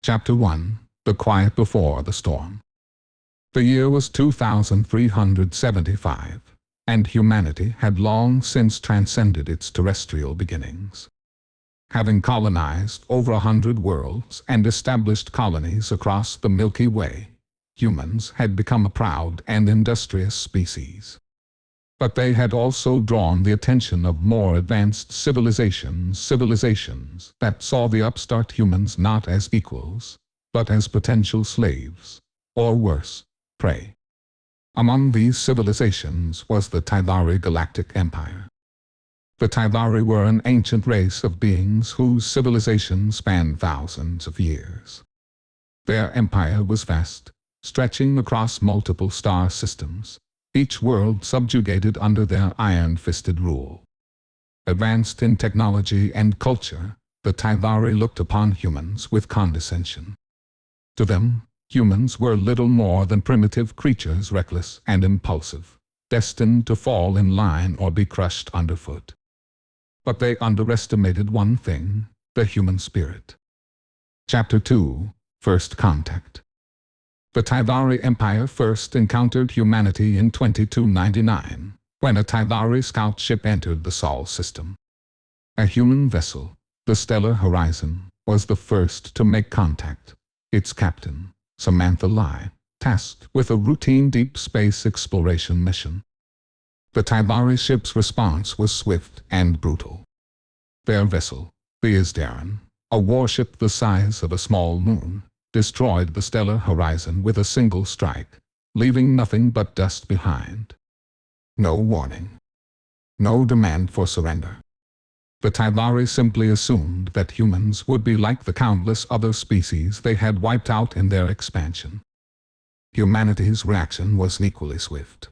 Chapter 1: The Quiet Before the Storm. The year was 2375, and humanity had long since transcended its terrestrial beginnings. Having colonized over 100 worlds and established colonies across the Milky Way, humans had become a proud and industrious species. But they had also drawn the attention of more advanced civilizations that saw the upstart humans not as equals, but as potential slaves, or worse, prey. Among these civilizations was the Tylari Galactic Empire. The Tylari were an ancient race of beings whose civilization spanned thousands of years. Their empire was vast, stretching across multiple star systems, each world subjugated under their iron-fisted rule. Advanced in technology and culture, the Tylari looked upon humans with condescension. To them, humans were little more than primitive creatures, reckless and impulsive, destined to fall in line or be crushed underfoot. But they underestimated one thing: the human spirit. Chapter 2: First Contact. The Tylari Empire first encountered humanity in 2299, when a Tylari scout ship entered the Sol system. A human vessel, the Stellar Horizon, was the first to make contact. Its captain, Samantha Lai, tasked with a routine deep space exploration mission. The Tylari ship's response was swift and brutal. Their vessel, the Isdaran, a warship the size of a small moon, destroyed the Stellar Horizon with a single strike, leaving nothing but dust behind. No warning. No demand for surrender. The Tylari simply assumed that humans would be like the countless other species they had wiped out in their expansion. Humanity's reaction was equally swift.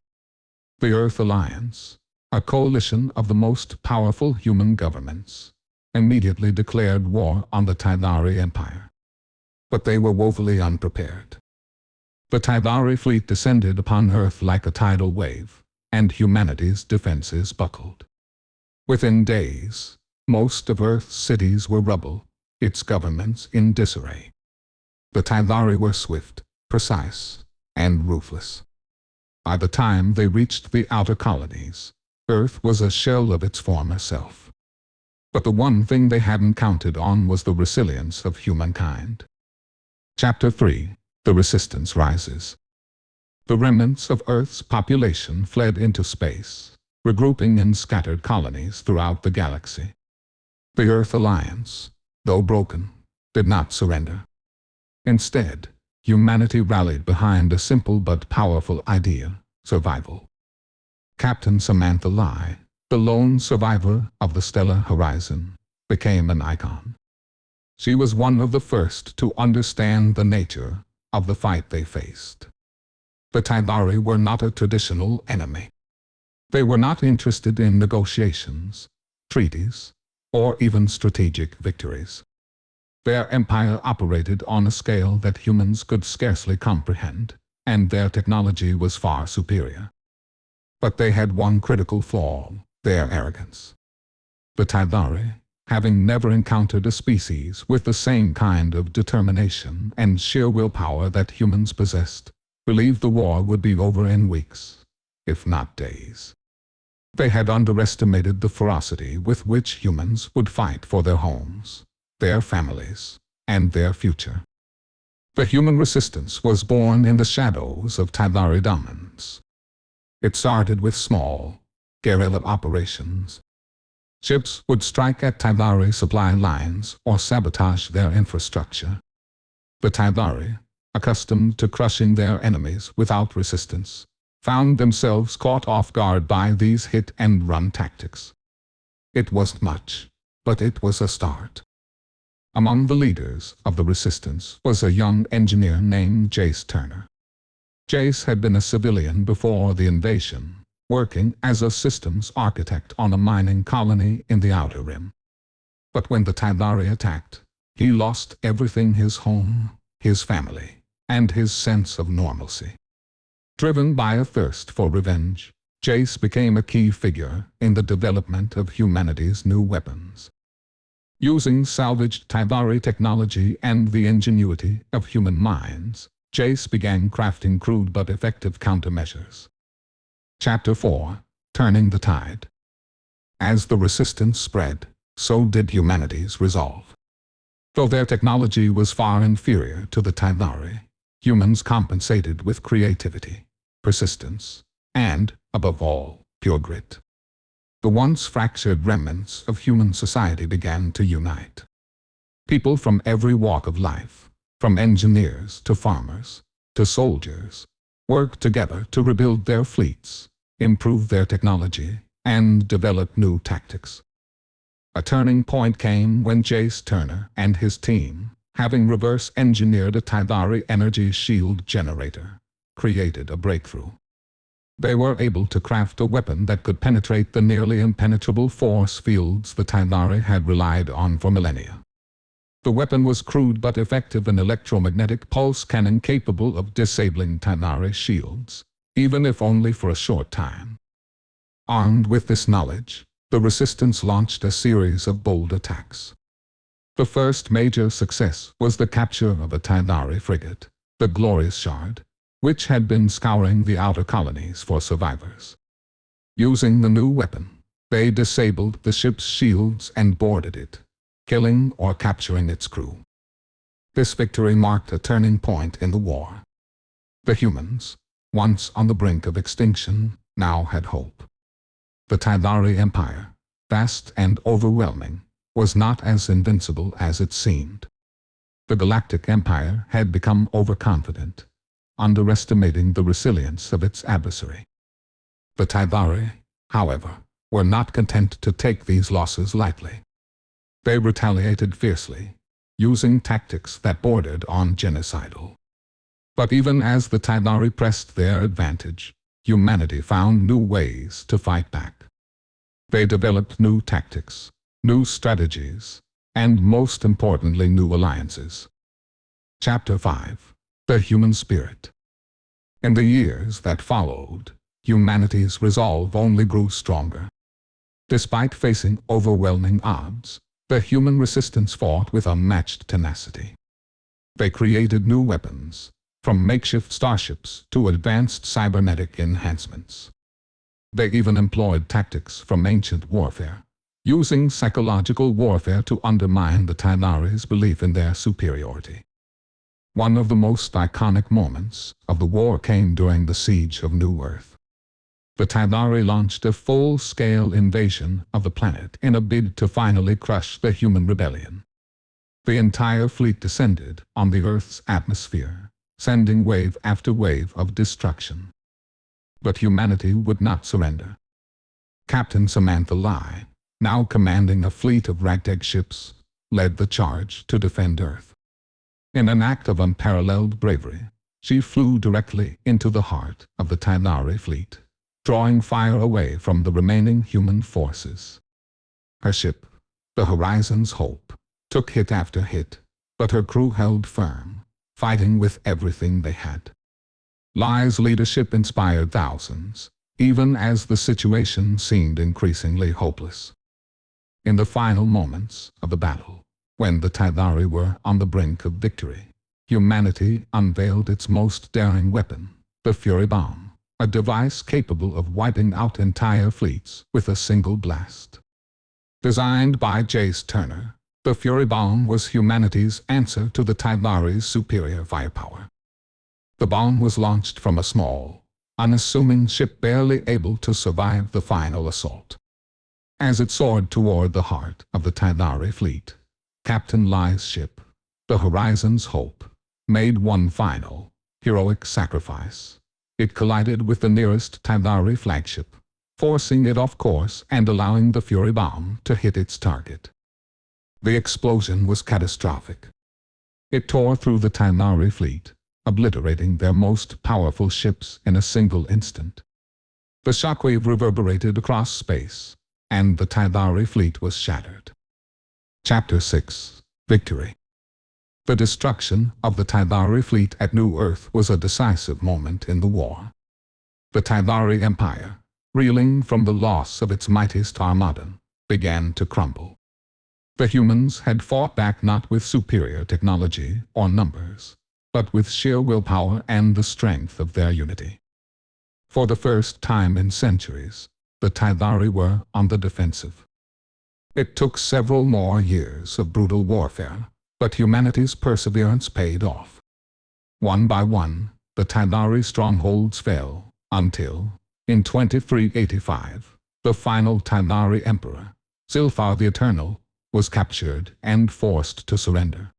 The Earth Alliance, a coalition of the most powerful human governments, immediately declared war on the Tylari Empire. But they were woefully unprepared. The Tylari fleet descended upon Earth like a tidal wave, and humanity's defenses buckled. Within days, most of Earth's cities were rubble, its governments in disarray. The Tylari were swift, precise, and ruthless. By the time they reached the outer colonies, Earth was a shell of its former self. But the one thing they hadn't counted on was the resilience of humankind. Chapter 3: The Resistance Rises. The remnants of Earth's population fled into space, regrouping in scattered colonies throughout the galaxy. The Earth Alliance, though broken, did not surrender. Instead, humanity rallied behind a simple but powerful idea: survival. Captain Samantha Lai, the lone survivor of the Stellar Horizon, became an icon. She was one of the first to understand the nature of the fight they faced. The Tylari were not a traditional enemy. They were not interested in negotiations, treaties, or even strategic victories. Their empire operated on a scale that humans could scarcely comprehend, and their technology was far superior. But they had one critical flaw: their arrogance. The Tylari, having never encountered a species with the same kind of determination and sheer willpower that humans possessed, believed the war would be over in weeks, if not days. They had underestimated the ferocity with which humans would fight for their homes, their families, and their future. The human resistance was born in the shadows of Tylari dominance. It started with small, guerrilla operations. Ships would strike at Tylari supply lines or sabotage their infrastructure. The Tylari, accustomed to crushing their enemies without resistance, found themselves caught off guard by these hit-and-run tactics. It wasn't much, but it was a start. Among the leaders of the resistance was a young engineer named Jace Turner. Jace had been a civilian before the invasion, working as a systems architect on a mining colony in the Outer Rim. But when the Tylari attacked, he lost everything: his home, his family, and his sense of normalcy. Driven by a thirst for revenge, Jace became a key figure in the development of humanity's new weapons. Using salvaged Tydari technology and the ingenuity of human minds, Jace began crafting crude but effective countermeasures. Chapter 4: Turning the Tide. As the resistance spread, so did humanity's resolve. Though their technology was far inferior to the Tydari, humans compensated with creativity, persistence, and, above all, pure grit. The once fractured remnants of human society began to unite. People from every walk of life, from engineers to farmers to soldiers, worked together to rebuild their fleets, improve their technology, and develop new tactics. A turning point came when Jace Turner and his team, having reverse-engineered a Tydari energy shield generator, created a breakthrough. They were able to craft a weapon that could penetrate the nearly impenetrable force fields the Tydari had relied on for millennia. The weapon was crude but effective, an electromagnetic pulse cannon capable of disabling Tydari shields, even if only for a short time. Armed with this knowledge, the Resistance launched a series of bold attacks. The first major success was the capture of a Tydari frigate, the Glorious Shard, which had been scouring the outer colonies for survivors. Using the new weapon, they disabled the ship's shields and boarded it, killing or capturing its crew. This victory marked a turning point in the war. The humans, once on the brink of extinction, now had hope. The Tydari Empire, vast and overwhelming, was not as invincible as it seemed. The Galactic Empire had become overconfident, underestimating the resilience of its adversary. The Tydari, however, were not content to take these losses lightly. They retaliated fiercely, using tactics that bordered on genocidal. But even as the Tydari pressed their advantage, humanity found new ways to fight back. They developed new tactics, new strategies, and most importantly new alliances. Chapter 5: The Human Spirit. In the years that followed, humanity's resolve only grew stronger. Despite facing overwhelming odds, the human resistance fought with unmatched tenacity. They created new weapons, from makeshift starships to advanced cybernetic enhancements. They even employed tactics from ancient warfare, using psychological warfare to undermine the Tydari's belief in their superiority. One of the most iconic moments of the war came during the siege of New Earth. The Tydari launched a full-scale invasion of the planet in a bid to finally crush the human rebellion. The entire fleet descended on the Earth's atmosphere, sending wave after wave of destruction. But humanity would not surrender. Captain Samantha Lai, now commanding a fleet of ragtag ships, led the charge to defend Earth. In an act of unparalleled bravery, she flew directly into the heart of the Tydari fleet, drawing fire away from the remaining human forces. Her ship, the Horizon's Hope, took hit after hit, but her crew held firm, fighting with everything they had. Lai's leadership inspired thousands, even as the situation seemed increasingly hopeless. In the final moments of the battle, when the Tydari were on the brink of victory, humanity unveiled its most daring weapon, the Fury Bomb, a device capable of wiping out entire fleets with a single blast. Designed by Jace Turner, the Fury Bomb was humanity's answer to the Tydari's superior firepower. The bomb was launched from a small, unassuming ship barely able to survive the final assault. As it soared toward the heart of the Tydari fleet, Captain Lai's ship, the Horizon's Hope, made one final, heroic sacrifice. It collided with the nearest Tydari flagship, forcing it off course and allowing the Fury Bomb to hit its target. The explosion was catastrophic. It tore through the Tydari fleet, obliterating their most powerful ships in a single instant. The shockwave reverberated across space, and the Tydari fleet was shattered. Chapter 6: Victory. The destruction of the Tydari fleet at New Earth was a decisive moment in the war. The Tydari Empire, reeling from the loss of its mightiest armada, began to crumble. The humans had fought back not with superior technology or numbers, but with sheer willpower and the strength of their unity. For the first time in centuries, the Taidari were on the defensive. It took several more years of brutal warfare, but humanity's perseverance paid off. One by one, the Taidari strongholds fell, until, in 2385, the final Taidari emperor, Silfar the Eternal, was captured and forced to surrender.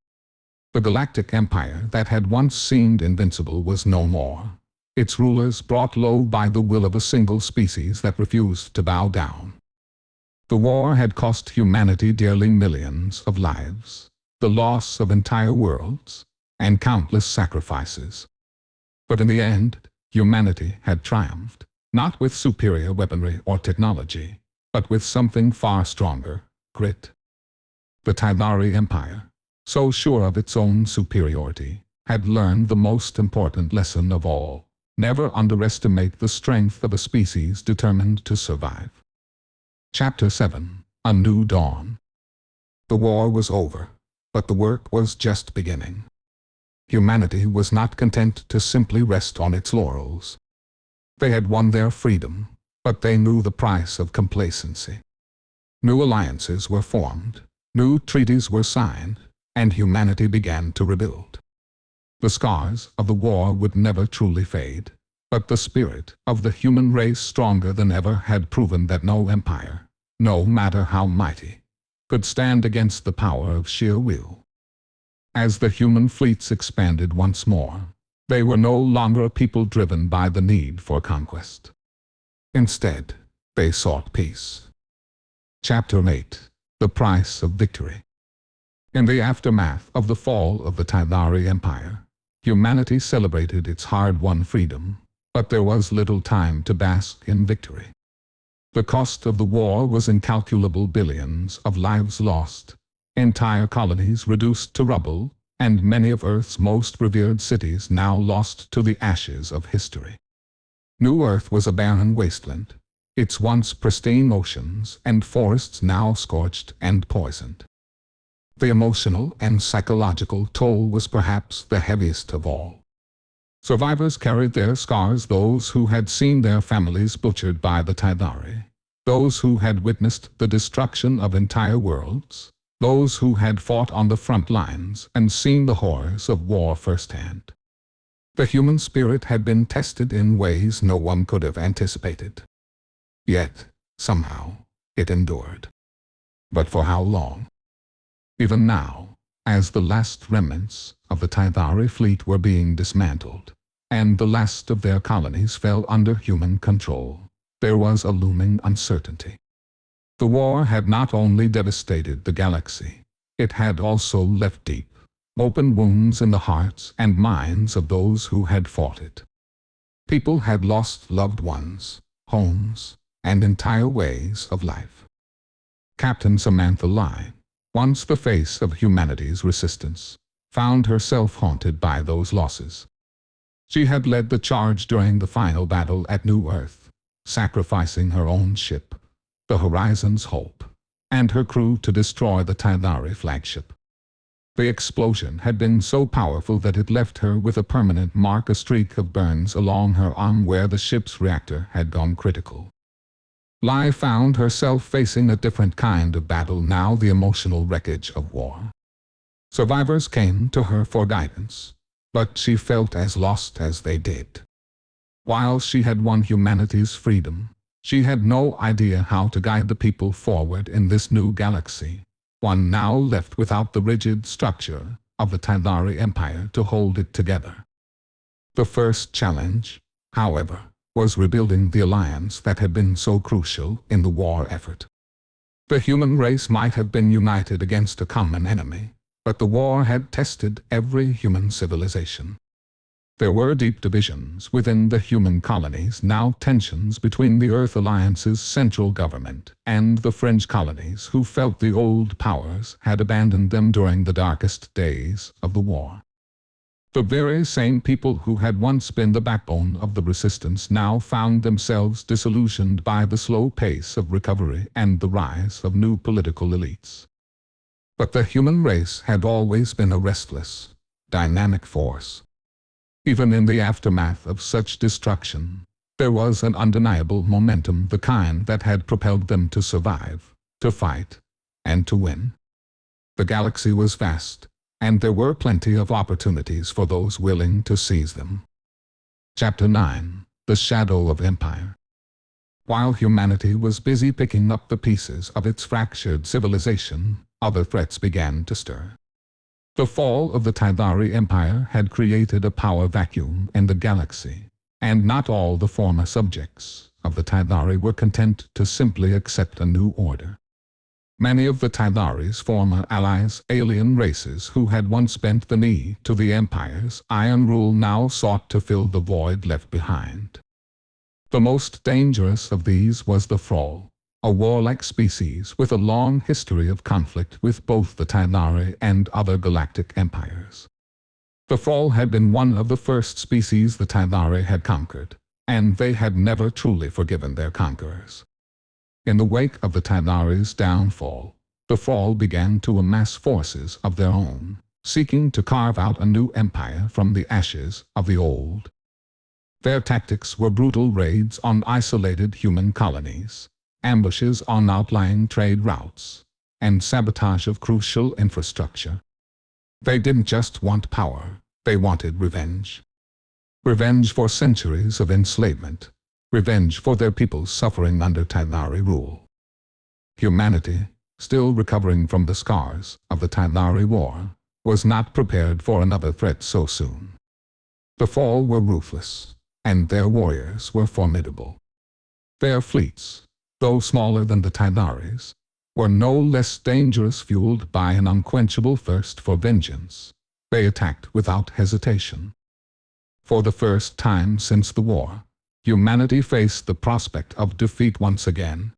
The Galactic Empire that had once seemed invincible was no more, its rulers brought low by the will of a single species that refused to bow down. The war had cost humanity dearly millions of lives, the loss of entire worlds, and countless sacrifices. But in the end, humanity had triumphed, not with superior weaponry or technology, but with something far stronger, grit. The Taidari Empire, so sure of its own superiority, had learned the most important lesson of all: never underestimate the strength of a species determined to survive. Chapter 7: A New Dawn. The war was over, but the work was just beginning. Humanity was not content to simply rest on its laurels. They had won their freedom, but they knew the price of complacency. New alliances were formed, new treaties were signed, and humanity began to rebuild. The scars of the war would never truly fade, but the spirit of the human race, stronger than ever, had proven that no empire, no matter how mighty, could stand against the power of sheer will. As the human fleets expanded once more, they were no longer a people driven by the need for conquest. Instead, they sought peace. Chapter 8: The Price of Victory. In the aftermath of the fall of the Taidari Empire, humanity celebrated its hard-won freedom, but there was little time to bask in victory. The cost of the war was incalculable: billions of lives lost, entire colonies reduced to rubble, and many of Earth's most revered cities now lost to the ashes of history. New Earth was a barren wasteland, its once pristine oceans and forests now scorched and poisoned. The emotional and psychological toll was perhaps the heaviest of all. Survivors carried their scars: those who had seen their families butchered by the Taidari, those who had witnessed the destruction of entire worlds, those who had fought on the front lines and seen the horrors of war firsthand. The human spirit had been tested in ways no one could have anticipated. Yet, somehow, it endured. But for how long? Even now, as the last remnants of the Taidari fleet were being dismantled, and the last of their colonies fell under human control, there was a looming uncertainty. The war had not only devastated the galaxy, it had also left deep, open wounds in the hearts and minds of those who had fought it. People had lost loved ones, homes, and entire ways of life. Captain Samantha Line, once the face of humanity's resistance, found herself haunted by those losses. She had led the charge during the final battle at New Earth, sacrificing her own ship, the Horizon's Hope, and her crew to destroy the Taidari flagship. The explosion had been so powerful that it left her with a permanent mark, a streak of burns along her arm where the ship's reactor had gone critical. Lai found herself facing a different kind of battle now: the emotional wreckage of war. Survivors came to her for guidance, but she felt as lost as they did. While she had won humanity's freedom, she had no idea how to guide the people forward in this new galaxy, one now left without the rigid structure of the Taidari Empire to hold it together. The first challenge, however, was rebuilding the alliance that had been so crucial in the war effort. The human race might have been united against a common enemy, but the war had tested every human civilization. There were deep divisions within the human colonies now: tensions between the Earth Alliance's central government and the fringe colonies who felt the old powers had abandoned them during the darkest days of the war. The very same people who had once been the backbone of the resistance now found themselves disillusioned by the slow pace of recovery and the rise of new political elites. But the human race had always been a restless, dynamic force. Even in the aftermath of such destruction, there was an undeniable momentum, the kind that had propelled them to survive, to fight, and to win. The galaxy was vast, and there were plenty of opportunities for those willing to seize them. Chapter 9: The Shadow of Empire. While humanity was busy picking up the pieces of its fractured civilization, other threats began to stir. The fall of the Tydari Empire had created a power vacuum in the galaxy, and not all the former subjects of the Tydari were content to simply accept a new order. Many of the Tydari's former allies, alien races who had once bent the knee to the Empire's iron rule, now sought to fill the void left behind. The most dangerous of these was the Thrall, a warlike species with a long history of conflict with both the Tydari and other galactic empires. The Thrall had been one of the first species the Tydari had conquered, and they had never truly forgiven their conquerors. In the wake of the Tydari's downfall, the Thrall began to amass forces of their own, seeking to carve out a new empire from the ashes of the old. Their tactics were brutal raids on isolated human colonies, ambushes on outlying trade routes, and sabotage of crucial infrastructure. They didn't just want power, they wanted revenge. Revenge for centuries of enslavement. Revenge for their people's suffering under Tydari rule. Humanity, still recovering from the scars of the Tydari War, was not prepared for another threat so soon. The Thrall were ruthless, and their warriors were formidable. Their fleets, though smaller than the Tydari's, were no less dangerous, fueled by an unquenchable thirst for vengeance. They attacked without hesitation. For the first time since the war, humanity faced the prospect of defeat once again.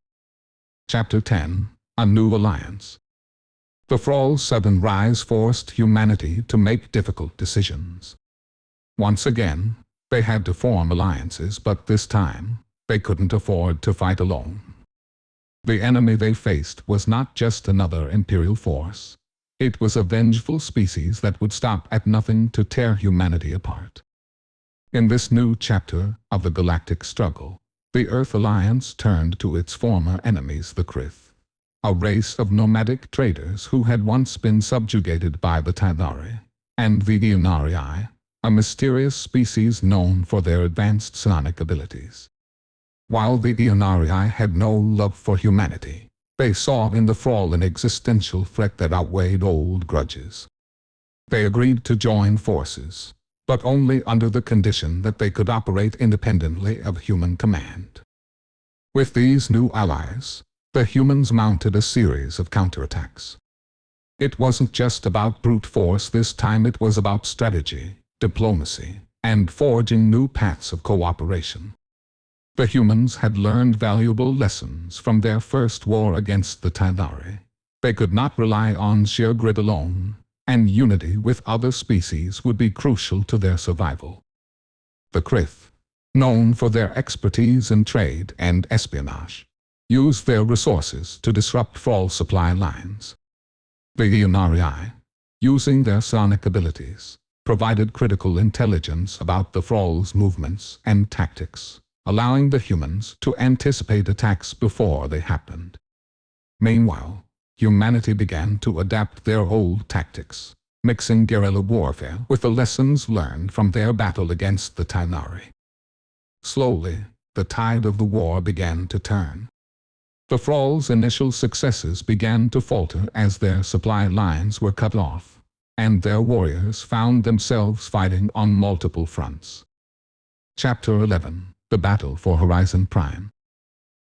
Chapter 10: A New Alliance. The Thrall's sudden rise forced humanity to make difficult decisions. Once again, they had to form alliances, but this time, they couldn't afford to fight alone. The enemy they faced was not just another imperial force. It was a vengeful species that would stop at nothing to tear humanity apart. In this new chapter of the galactic struggle, the Earth Alliance turned to its former enemies, the Krith, a race of nomadic traders who had once been subjugated by the Tydari, and the Ionarii, a mysterious species known for their advanced psionic abilities. While the Ionarii had no love for humanity, they saw in the Thrall an existential threat that outweighed old grudges. They agreed to join forces, but only under the condition that they could operate independently of human command. With these new allies, the humans mounted a series of counterattacks. It wasn't just about brute force this time, it was about strategy, diplomacy, and forging new paths of cooperation. The humans had learned valuable lessons from their first war against the Tydari. They could not rely on sheer grit alone, and unity with other species would be crucial to their survival. The Krith, known for their expertise in trade and espionage, used their resources to disrupt Thrall supply lines. The Ionarii, using their psionic abilities, provided critical intelligence about the Thrall's movements and tactics, allowing the humans to anticipate attacks before they happened. Meanwhile, humanity began to adapt their old tactics, mixing guerrilla warfare with the lessons learned from their battle against the Tydari. Slowly, the tide of the war began to turn. The Thrall's initial successes began to falter as their supply lines were cut off, and their warriors found themselves fighting on multiple fronts. Chapter 11: The Battle for Horizon Prime.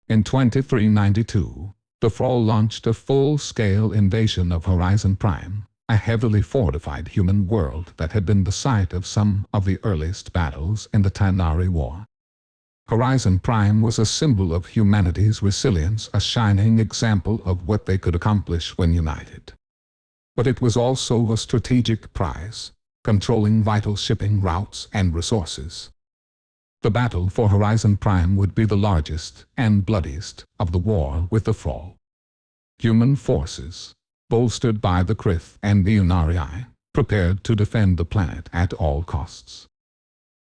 In 2392, the Thrall launched a full-scale invasion of Horizon Prime, a heavily fortified human world that had been the site of some of the earliest battles in the Tydari War. Horizon Prime was a symbol of humanity's resilience, a shining example of what they could accomplish when united. But it was also a strategic prize, controlling vital shipping routes and resources. The battle for Horizon Prime would be the largest and bloodiest of the war with the Thrall. Human forces, bolstered by the Krith and the Unari, prepared to defend the planet at all costs.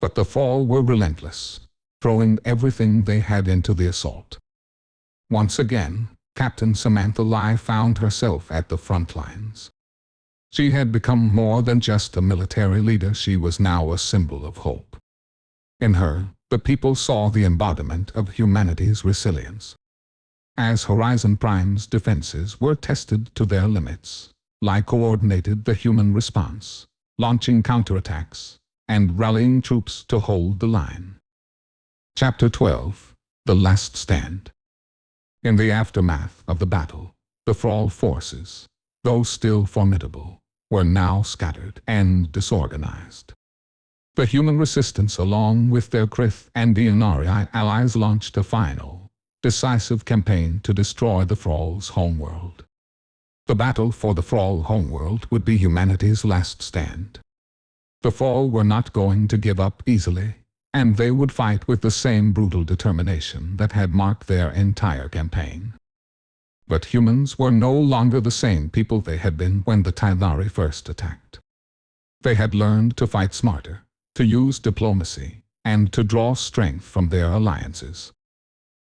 But the Fall were relentless, throwing everything they had into the assault. Once again, Captain Samantha Lai found herself at the front lines. She had become more than just a military leader, she was now a symbol of hope. In her, the people saw the embodiment of humanity's resilience. As Horizon Prime's defenses were tested to their limits, Lai coordinated the human response, launching counterattacks and rallying troops to hold the line. Chapter 12: The Last Stand. In the aftermath of the battle, the Thrall forces, though still formidable, were now scattered and disorganized. The human resistance, along with their Krith and Unari allies, launched a final, decisive campaign to destroy the Thrall's homeworld. The battle for the Thrall homeworld would be humanity's last stand. The Thrall were not going to give up easily, and they would fight with the same brutal determination that had marked their entire campaign. But humans were no longer the same people they had been when the Tydari first attacked. They had learned to fight smarter, to use diplomacy, and to draw strength from their alliances.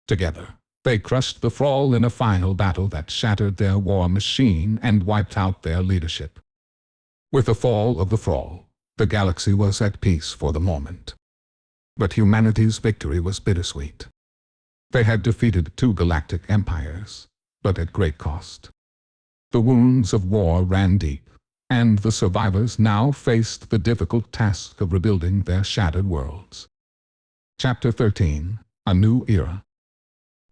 Together, they crushed the Thrall in a final battle that shattered their war machine and wiped out their leadership. With the fall of the Thrall, the galaxy was at peace for the moment. But humanity's victory was bittersweet. They had defeated 2 galactic empires, but at great cost. The wounds of war ran deep, and the survivors now faced the difficult task of rebuilding their shattered worlds. Chapter 13: A New Era.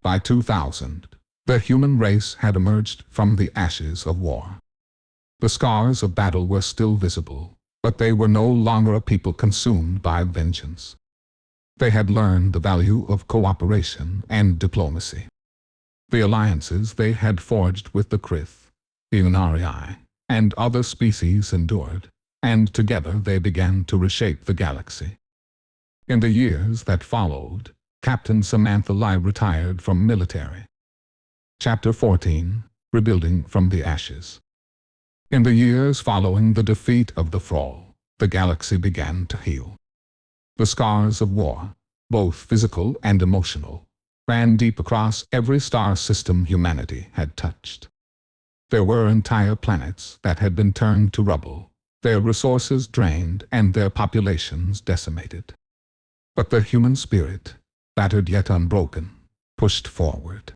By 2000, the human race had emerged from the ashes of war. The scars of battle were still visible, but they were no longer a people consumed by vengeance. They had learned the value of cooperation and diplomacy. The alliances they had forged with the Krith, the Unari, and other species endured, and together they began to reshape the galaxy. In the years that followed, Captain Samantha Lai retired from military. Chapter 14: Rebuilding from the Ashes. In the years following the defeat of the Thrall, the galaxy began to heal. The scars of war, both physical and emotional, ran deep across every star system humanity had touched. There were entire planets that had been turned to rubble, their resources drained and their populations decimated. But the human spirit, battered yet unbroken, pushed forward.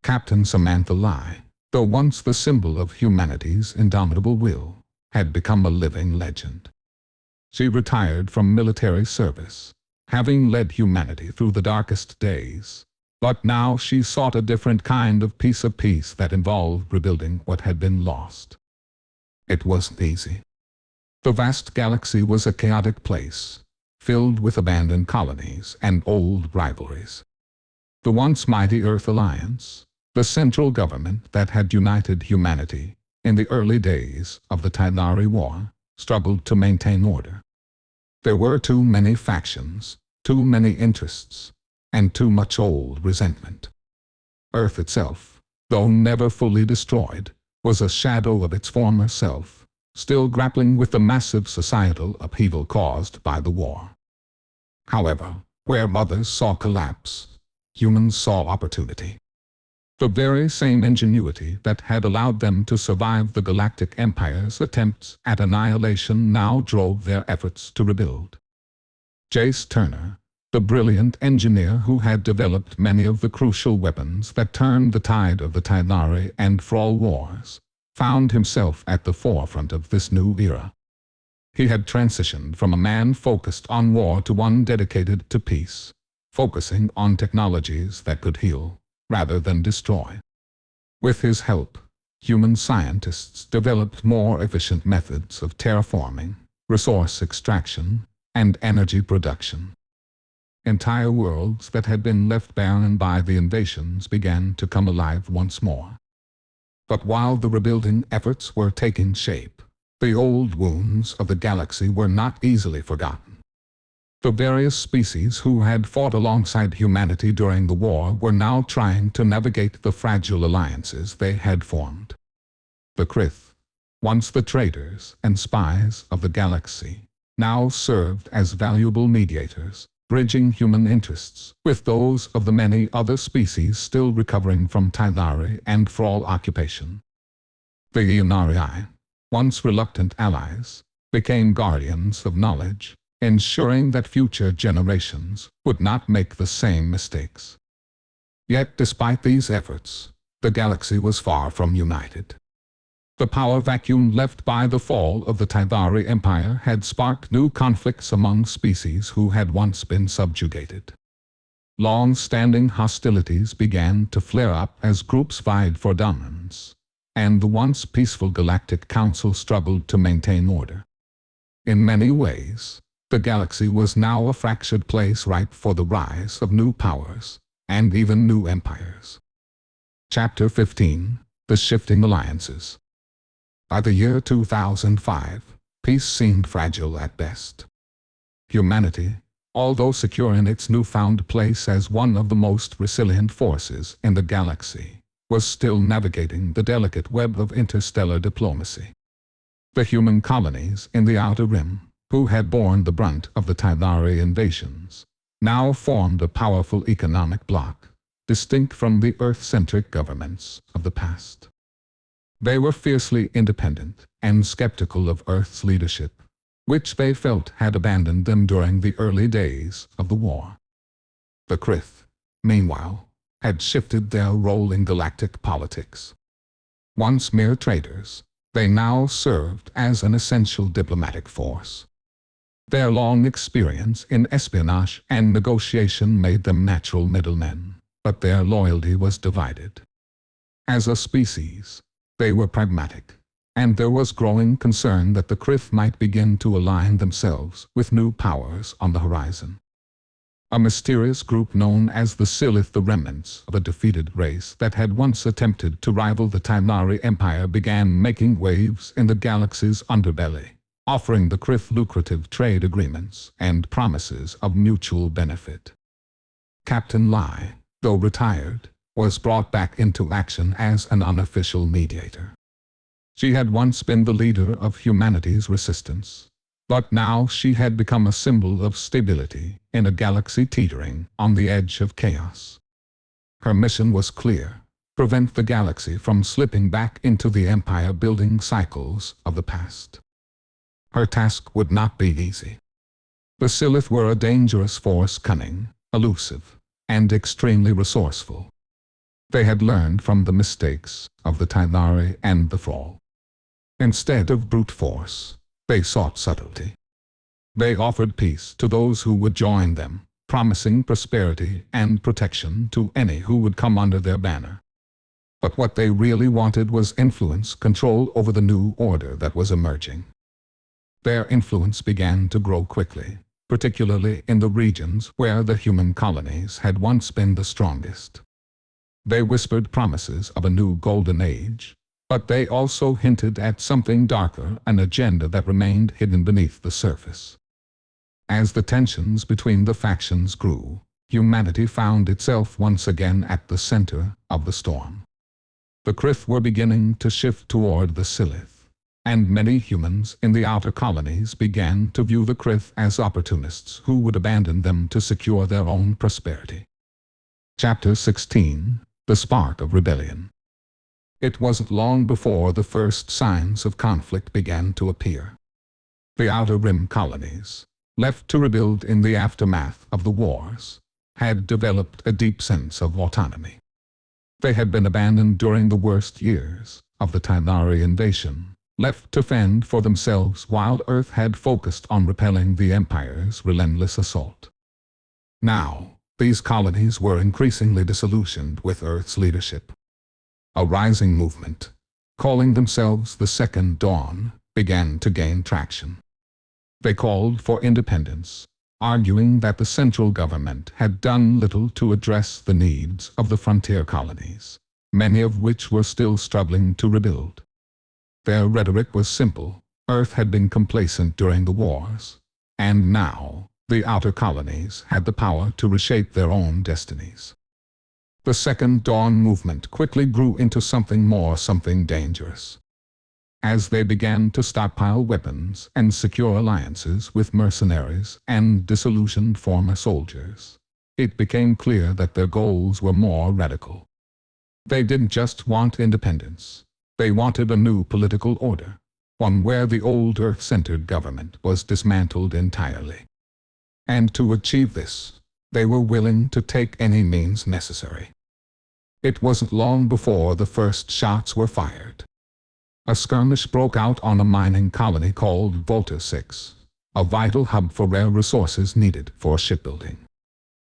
Captain Samantha Lai, though once the symbol of humanity's indomitable will, had become a living legend. She retired from military service, having led humanity through the darkest days, but now she sought a different kind of peace, a peace that involved rebuilding what had been lost. It wasn't easy. The vast galaxy was a chaotic place, filled with abandoned colonies and old rivalries. The once mighty Earth Alliance, the central government that had united humanity in the early days of the Tydari War, struggled to maintain order. There were too many factions, too many interests, and too much old resentment. Earth itself, though never fully destroyed, was a shadow of its former self, still grappling with the massive societal upheaval caused by the war. However, where others saw collapse, humans saw opportunity. The very same ingenuity that had allowed them to survive the Galactic Empire's attempts at annihilation now drove their efforts to rebuild. Jace Turner, the brilliant engineer who had developed many of the crucial weapons that turned the tide of the Tydari and Thrall wars, found himself at the forefront of this new era. He had transitioned from a man focused on war to one dedicated to peace, focusing on technologies that could heal rather than destroy. With his help, human scientists developed more efficient methods of terraforming, resource extraction, and energy production. Entire worlds that had been left barren by the invasions began to come alive once more. But while the rebuilding efforts were taking shape, the old wounds of the galaxy were not easily forgotten. The various species who had fought alongside humanity during the war were now trying to navigate the fragile alliances they had formed. The Krith, once the traders and spies of the galaxy, now served as valuable mediators, bridging human interests with those of the many other species still recovering from Tylari and Thrall occupation. The Ionarii, once reluctant allies, became guardians of knowledge, ensuring that future generations would not make the same mistakes. Yet despite these efforts, the galaxy was far from united. The power vacuum left by the fall of the Tylari Empire had sparked new conflicts among species who had once been subjugated. Long-standing hostilities began to flare up as groups vied for dominance, and the once peaceful Galactic Council struggled to maintain order. In many ways, the galaxy was now a fractured place ripe for the rise of new powers, and even new empires. Chapter 15: The Shifting Alliances. By the year 2005, peace seemed fragile at best. Humanity, although secure in its newfound place as one of the most resilient forces in the galaxy, was still navigating the delicate web of interstellar diplomacy. The human colonies in the Outer Rim, who had borne the brunt of the Tylari invasions, now formed a powerful economic bloc, distinct from the Earth-centric governments of the past. They were fiercely independent and skeptical of Earth's leadership, which they felt had abandoned them during the early days of the war. The Krith, meanwhile, had shifted their role in galactic politics. Once mere traders, they now served as an essential diplomatic force. Their long experience in espionage and negotiation made them natural middlemen, but their loyalty was divided. As a species, they were pragmatic, and there was growing concern that the Krith might begin to align themselves with new powers on the horizon. A mysterious group known as the Silith, the remnants of a defeated race that had once attempted to rival the Tylari Empire, began making waves in the galaxy's underbelly, offering the Krith lucrative trade agreements and promises of mutual benefit. Captain Lai, though retired, was brought back into action as an unofficial mediator. She had once been the leader of humanity's resistance, but now she had become a symbol of stability in a galaxy teetering on the edge of chaos. Her mission was clear: prevent the galaxy from slipping back into the empire-building cycles of the past. Her task would not be easy. The Silith were a dangerous force, cunning, elusive, and extremely resourceful. They had learned from the mistakes of the Tylari and the Thrall. Instead of brute force, they sought subtlety. They offered peace to those who would join them, promising prosperity and protection to any who would come under their banner. But what they really wanted was influence, control over the new order that was emerging. Their influence began to grow quickly, particularly in the regions where the human colonies had once been the strongest. They whispered promises of a new golden age, but they also hinted at something darker, an agenda that remained hidden beneath the surface. As the tensions between the factions grew, humanity found itself once again at the center of the storm. The Krith were beginning to shift toward the Silith, and many humans in the outer colonies began to view the Krith as opportunists who would abandon them to secure their own prosperity. Chapter 16: The Spark of Rebellion. It wasn't long before the first signs of conflict began to appear. The Outer Rim colonies, left to rebuild in the aftermath of the wars, had developed a deep sense of autonomy. They had been abandoned during the worst years of the Tylari invasion, left to fend for themselves while Earth had focused on repelling the Empire's relentless assault. Now, these colonies were increasingly disillusioned with Earth's leadership. A rising movement, calling themselves the Second Dawn, began to gain traction. They called for independence, arguing that the central government had done little to address the needs of the frontier colonies, many of which were still struggling to rebuild. Their rhetoric was simple: Earth had been complacent during the wars, and now the outer colonies had the power to reshape their own destinies. The Second Dawn movement quickly grew into something more, something dangerous. As they began to stockpile weapons and secure alliances with mercenaries and disillusioned former soldiers, it became clear that their goals were more radical. They didn't just want independence. They wanted a new political order, one where the old Earth-centered government was dismantled entirely. And to achieve this, they were willing to take any means necessary. It wasn't long before the first shots were fired. A skirmish broke out on a mining colony called Volta 6, a vital hub for rare resources needed for shipbuilding.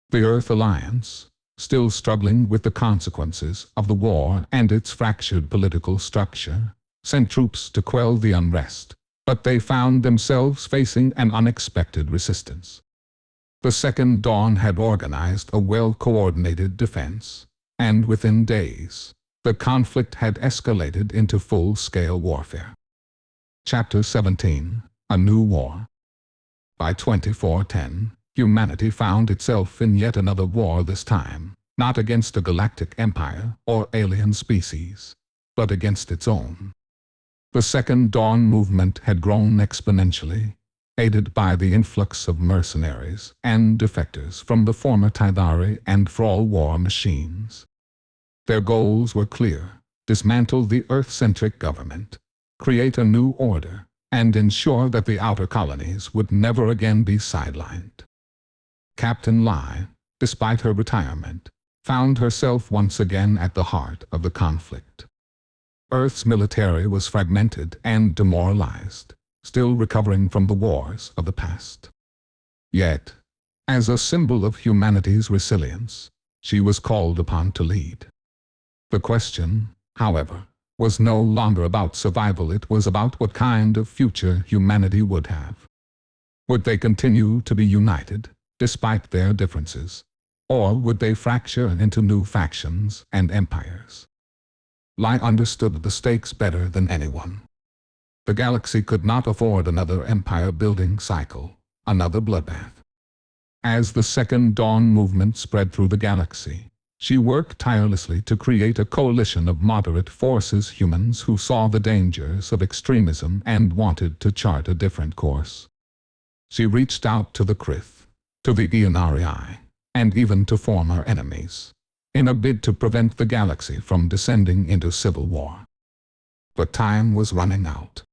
The Earth Alliance, still struggling with the consequences of the war and its fractured political structure, sent troops to quell the unrest, but they found themselves facing an unexpected resistance. The Second Dawn had organized a well-coordinated defense, and within days, the conflict had escalated into full-scale warfare. Chapter 17: A New War. By 2410, humanity found itself in yet another war, this time, not against a galactic empire or alien species, but against its own. The Second Dawn movement had grown exponentially, aided by the influx of mercenaries and defectors from the former Tydari and Thrall war machines. Their goals were clear: dismantle the Earth-centric government, create a new order, and ensure that the outer colonies would never again be sidelined. Captain Lai, despite her retirement, found herself once again at the heart of the conflict. Earth's military was fragmented and demoralized, still recovering from the wars of the past. Yet, as a symbol of humanity's resilience, she was called upon to lead. The question, however, was no longer about survival. It was about what kind of future humanity would have. Would they continue to be united, despite their differences, or would they fracture into new factions and empires? Lai understood the stakes better than anyone. The galaxy could not afford another empire-building cycle, another bloodbath. As the Second Dawn movement spread through the galaxy, she worked tirelessly to create a coalition of moderate forces, humans who saw the dangers of extremism and wanted to chart a different course. She reached out to the Krith, to the Ionari, and even to former enemies, in a bid to prevent the galaxy from descending into civil war. But time was running out.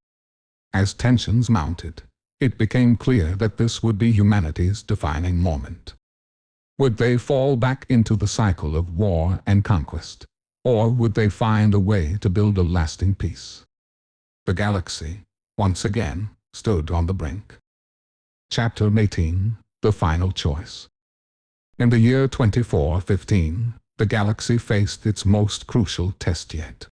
As tensions mounted, it became clear that this would be humanity's defining moment. Would they fall back into the cycle of war and conquest, or would they find a way to build a lasting peace? The galaxy, once again, stood on the brink. Chapter 18: The Final Choice. In the year 2415, the galaxy faced its most crucial test yet.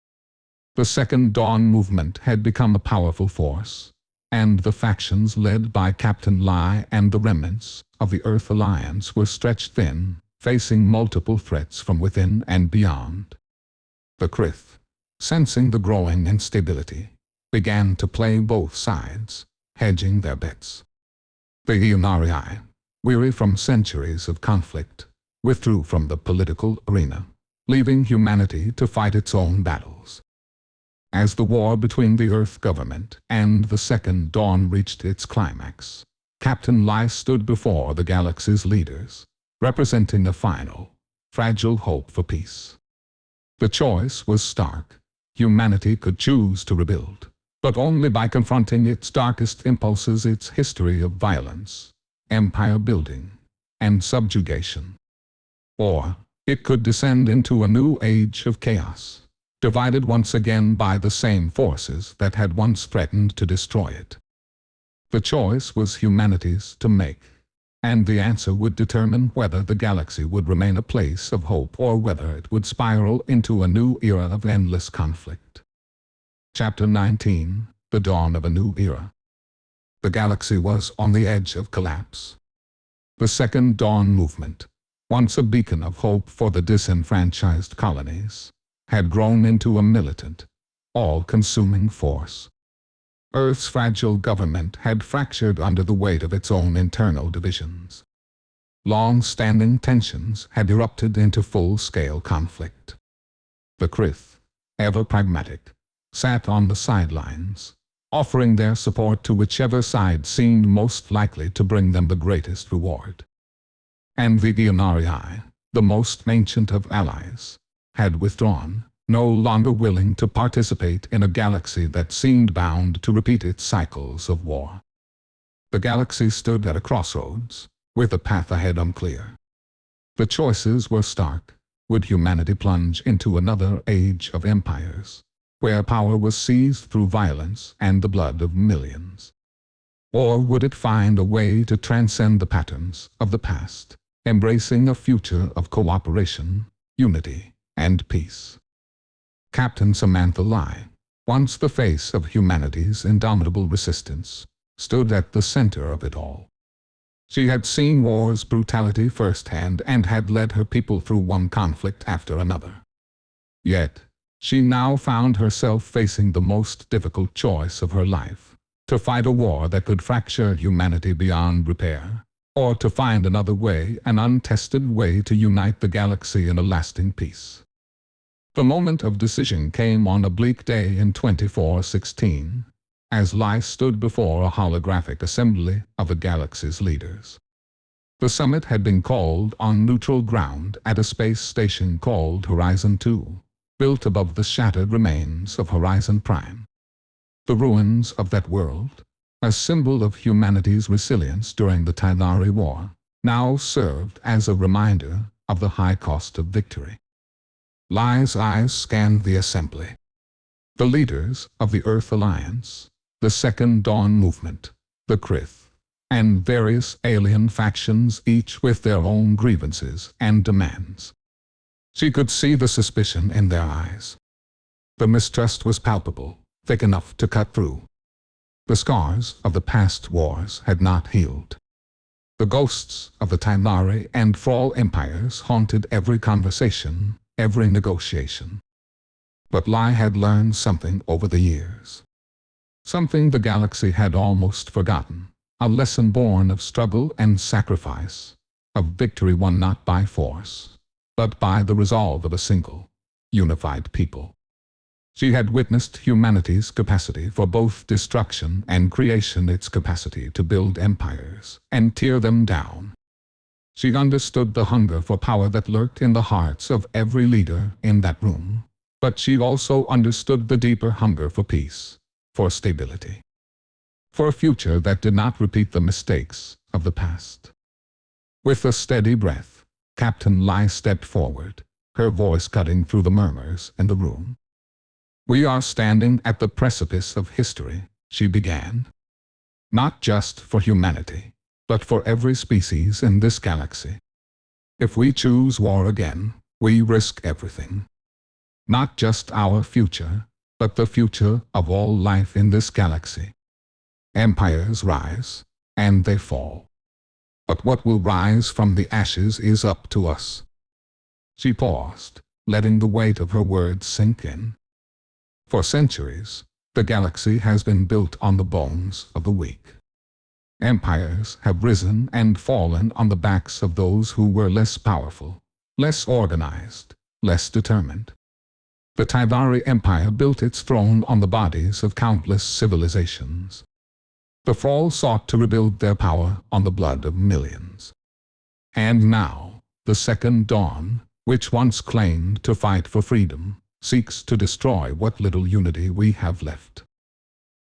The Second Dawn movement had become a powerful force, and the factions led by Captain Lai and the remnants of the Earth Alliance were stretched thin, facing multiple threats from within and beyond. The Krith, sensing the growing instability, began to play both sides, hedging their bets. The Ionari, weary from centuries of conflict, withdrew from the political arena, leaving humanity to fight its own battles. As the war between the Earth government and the Second Dawn reached its climax, Captain Lai stood before the galaxy's leaders, representing a final, fragile hope for peace. The choice was stark. Humanity could choose to rebuild, but only by confronting its darkest impulses, its history of violence, empire building, and subjugation. Or it could descend into a new age of chaos, divided once again by the same forces that had once threatened to destroy it. The choice was humanity's to make, and the answer would determine whether the galaxy would remain a place of hope or whether it would spiral into a new era of endless conflict. Chapter 19: The Dawn of a New Era. The galaxy was on the edge of collapse. The Second Dawn movement, once a beacon of hope for the disenfranchised colonies, had grown into a militant, all-consuming force. Earth's fragile government had fractured under the weight of its own internal divisions. Long-standing tensions had erupted into full-scale conflict. The Krith, ever pragmatic, sat on the sidelines, offering their support to whichever side seemed most likely to bring them the greatest reward. And the Gionari, the most ancient of allies, had withdrawn, no longer willing to participate in a galaxy that seemed bound to repeat its cycles of war. The galaxy stood at a crossroads, with the path ahead unclear. The choices were stark. Would humanity plunge into another age of empires, where power was seized through violence and the blood of millions? Or would it find a way to transcend the patterns of the past, embracing a future of cooperation, unity, and peace? Captain Samantha Lai, once the face of humanity's indomitable resistance, stood at the center of it all. She had seen war's brutality firsthand and had led her people through one conflict after another. Yet, she now found herself facing the most difficult choice of her life: to fight a war that could fracture humanity beyond repair, or to find another way, an untested way to unite the galaxy in a lasting peace. The moment of decision came on a bleak day in 2416, as Lai stood before a holographic assembly of the galaxy's leaders. The summit had been called on neutral ground at a space station called Horizon 2, built above the shattered remains of Horizon Prime. The ruins of that world, a symbol of humanity's resilience during the Tylari War, now served as a reminder of the high cost of victory. Lai's eyes scanned the assembly. The leaders of the Earth Alliance, the Second Dawn Movement, the Krith, and various alien factions, each with their own grievances and demands. She could see the suspicion in their eyes. The mistrust was palpable, thick enough to cut through. The scars of the past wars had not healed. The ghosts of the Tylari and Thrall empires haunted every conversation, every negotiation. But Lai had learned something over the years. Something the galaxy had almost forgotten, a lesson born of struggle and sacrifice, of victory won not by force, but by the resolve of a single, unified people. She had witnessed humanity's capacity for both destruction and creation, its capacity to build empires and tear them down. She understood the hunger for power that lurked in the hearts of every leader in that room, but she also understood the deeper hunger for peace, for stability, for a future that did not repeat the mistakes of the past. With a steady breath, Captain Lai stepped forward, her voice cutting through the murmurs in the room. "We are standing at the precipice of history," she began. "Not just for humanity, but for every species in this galaxy. If we choose war again, we risk everything. Not just our future, but the future of all life in this galaxy. Empires rise, and they fall. But what will rise from the ashes is up to us." She paused, letting the weight of her words sink in. For centuries, the galaxy has been built on the bones of the weak. Empires have risen and fallen on the backs of those who were less powerful, less organized, less determined. The Tylari Empire built its throne on the bodies of countless civilizations. The Thrall sought to rebuild their power on the blood of millions. And now, the Second Dawn, which once claimed to fight for freedom, seeks to destroy what little unity we have left.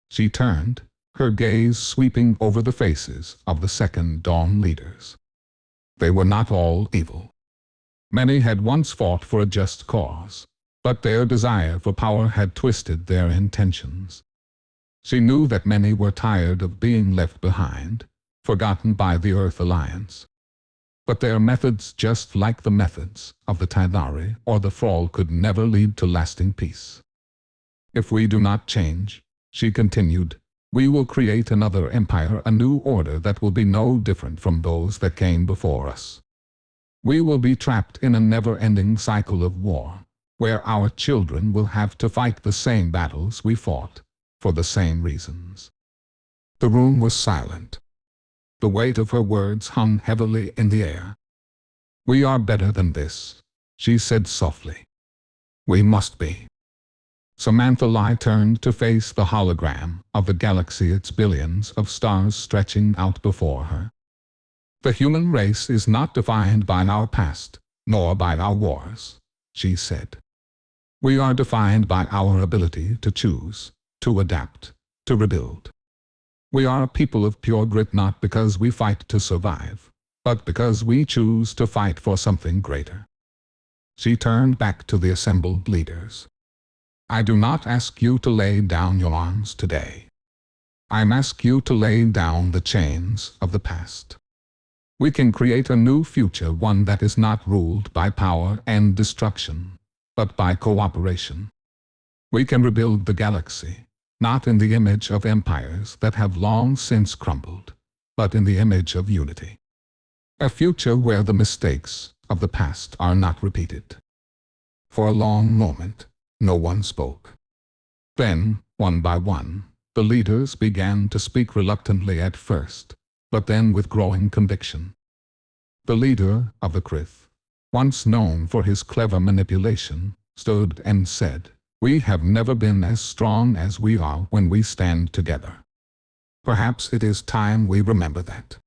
She turned, her gaze sweeping over the faces of the Second Dawn leaders. They were not all evil. Many had once fought for a just cause, but their desire for power had twisted their intentions. She knew that many were tired of being left behind, forgotten by the Earth Alliance. But their methods, just like the methods of the Tylari or the Thrall, could never lead to lasting peace. "If we do not change," she continued, "we will create another empire, a new order that will be no different from those that came before us. We will be trapped in a never-ending cycle of war, where our children will have to fight the same battles we fought, for the same reasons." The room was silent. The weight of her words hung heavily in the air. "We are better than this," she said softly. "We must be." Samantha Lie turned to face the hologram of the galaxy, its billions of stars stretching out before her. The human race is not defined by our past, nor by our wars, she said. We are defined by our ability to choose, to adapt, to rebuild. We are a people of pure grit, not because we fight to survive, but because we choose to fight for something greater. She turned back to the assembled leaders. I do not ask you to lay down your arms today. I ask you to lay down the chains of the past. We can create a new future, one that is not ruled by power and destruction, but by cooperation. We can rebuild the galaxy, not in the image of empires that have long since crumbled, but in the image of unity. A future where the mistakes of the past are not repeated. For a long moment, no one spoke. Then, one by one, the leaders began to speak, reluctantly at first, but then with growing conviction. The leader of the Krith, once known for his clever manipulation, stood and said, "We have never been as strong as we are when we stand together. Perhaps it is time we remember that."